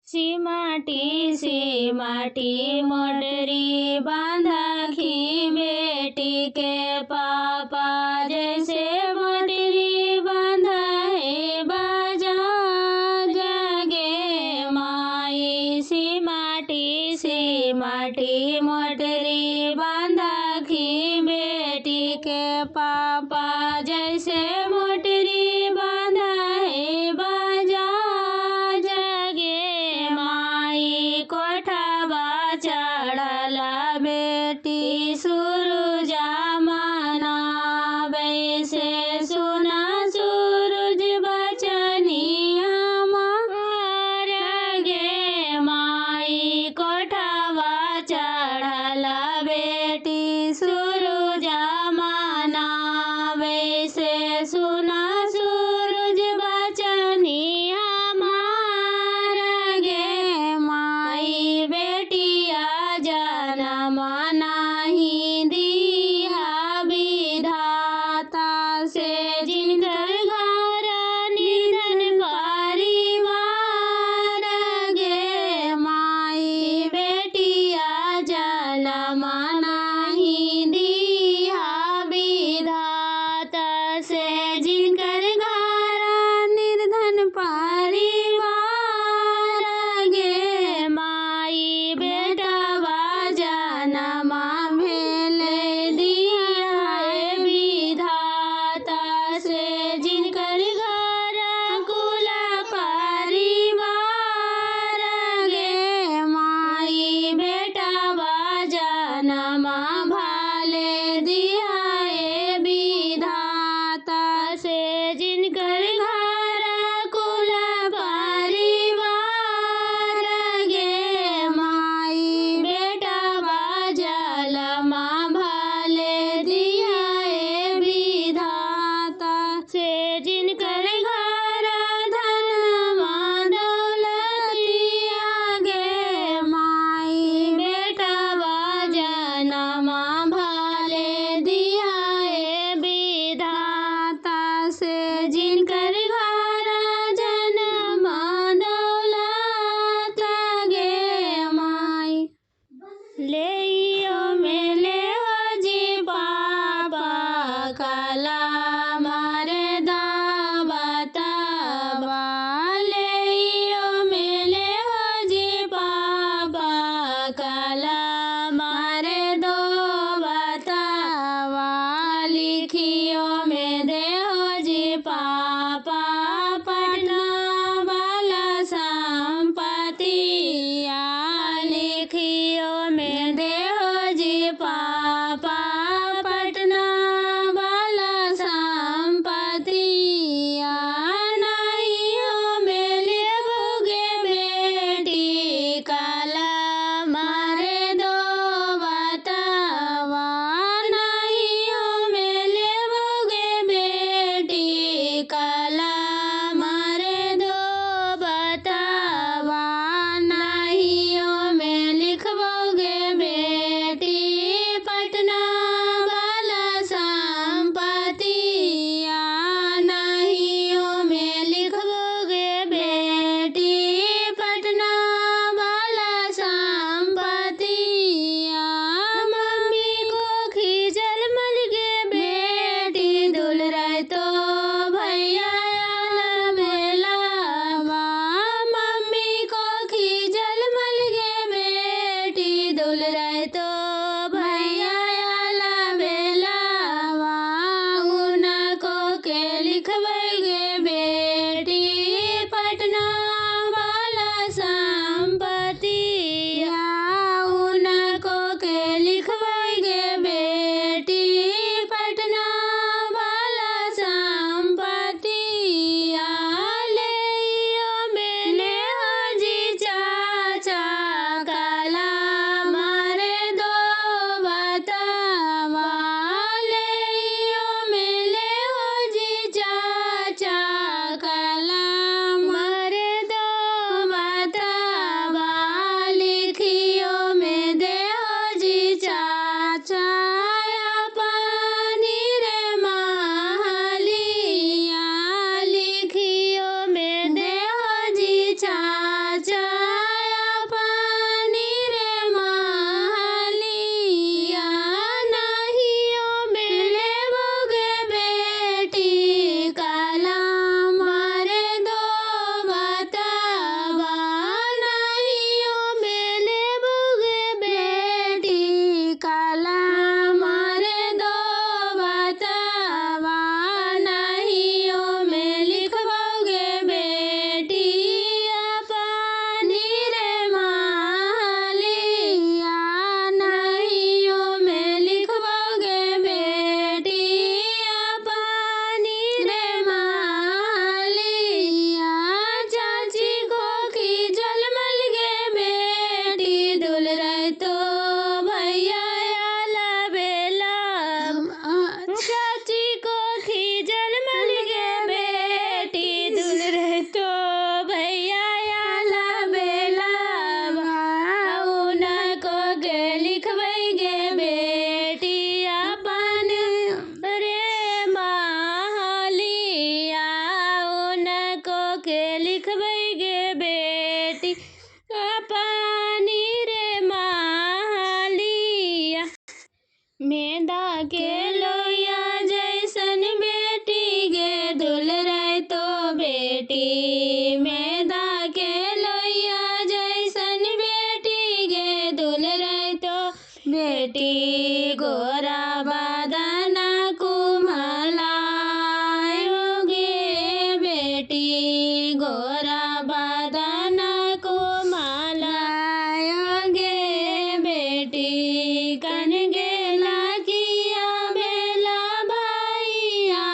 सी माटी मोटरी बांधाखी बेटी के पापा, जैसे मोटरी बांधा है बाजा जगे माई। सी माटी मोटरी बांधाखी बेटी के पापा, जैसे मोटरी बांधा है बाजा जगे माई। कोठावा चढ़ला बेटी सूरुजा मनावे से, सुना सूरज बचनिया मार गे माई। कोठावा चढ़ला बेटी गोरा बदन कुमलायोगे बेटी गोरा बदन कुमलायोगे बेटी कन गेला किया बेला भैया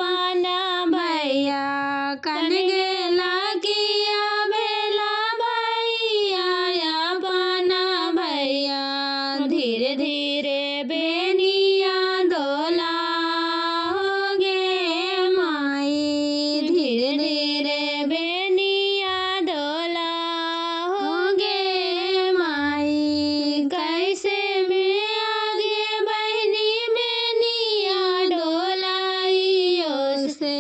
पाना भैया कन गेला किया बेला भैया पाना भैया धीरे धीरे बेनिया डोला होगे माई धीरे धीरे बेनिया डोला होगे माई कैसे में आगे बहनी बेनिया डोलाइयो से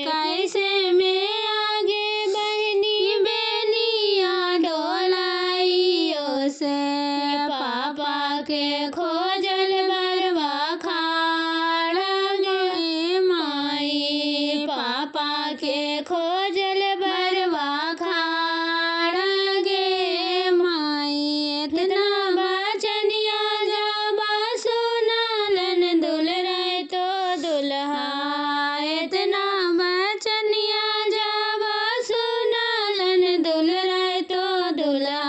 कैसे में आगे बहनी बेनिया डोलाइयो से पापा के खोजल बरवा खाड़ा गे माई पापा के खोजल बरवा खाड़ा गे माई इतना बचनिया जाबा सुनालन दुलराय तो दुल्हा इतना बचनिया जाबा सुनालन दुलराय तो दुल्हा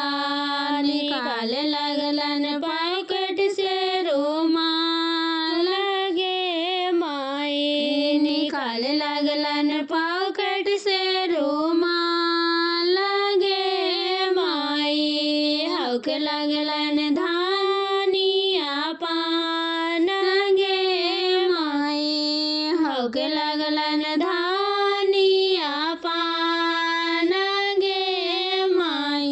निकाल लगलन पैकेट से रुमाल लगे माई निकाल लगलन पैकेट से रुमाल लगे माई हौक लगलन धानिया पान गे माई हौक लगलन धानिया पान गे माई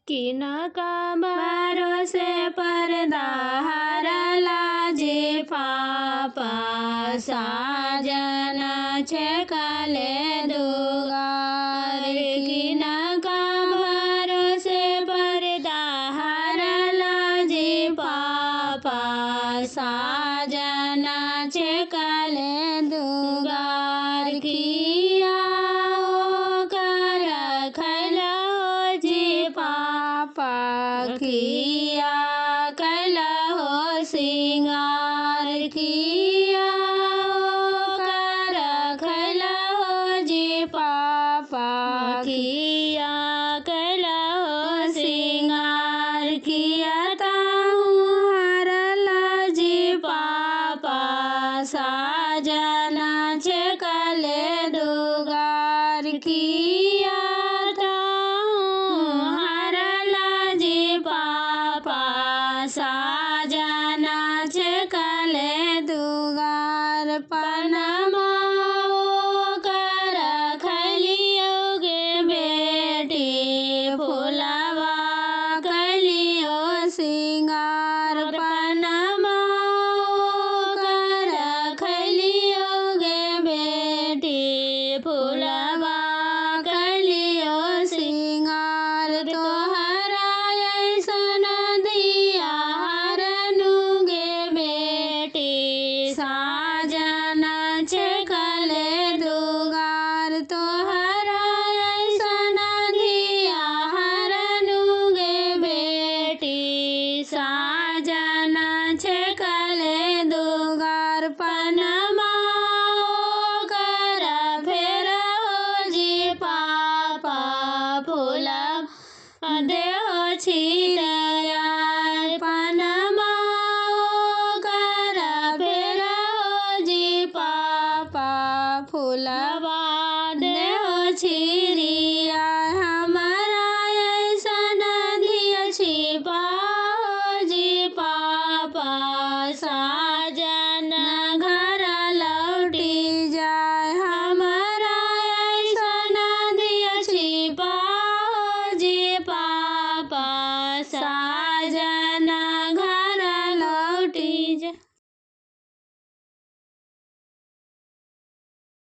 किना का भरोसे पर्दा हरला जे पापा साजन छेकले दुगार किना का भरोसे पर्दा हरला जे पापा साजन छेकले दुगार किया कर खला जे पापा किया कला हो सिंगार किया कर खला हो जे पापा किया कला हो सिंगार किया ताहू हरला जे पापा साजना छेकले दुगार किया हरला जे पापा साजना छेकले दुगार पनमा कर खलियोगे बेटी फुलवा कलियो सिंगार पनमा कर खलियोगे बेटी फुलवा कलियो सिंगार तोहरा ऐसन दिया हरनुगे बेटी साजन छेकले दुगार तोहरा ऐसन दिया हरनुगे बेटी साजन छेकले दुगार पनमा कर फेर हो जी पापा फूला देह छिरया पनमा कर फेर हो जी पापा फूलवा देह छिरिया हमारा ऐसन दिया छिपा हो जी पापा साजन घर लौटी जाए हमारा ऐसन दिया छिपा हो जी पापा सा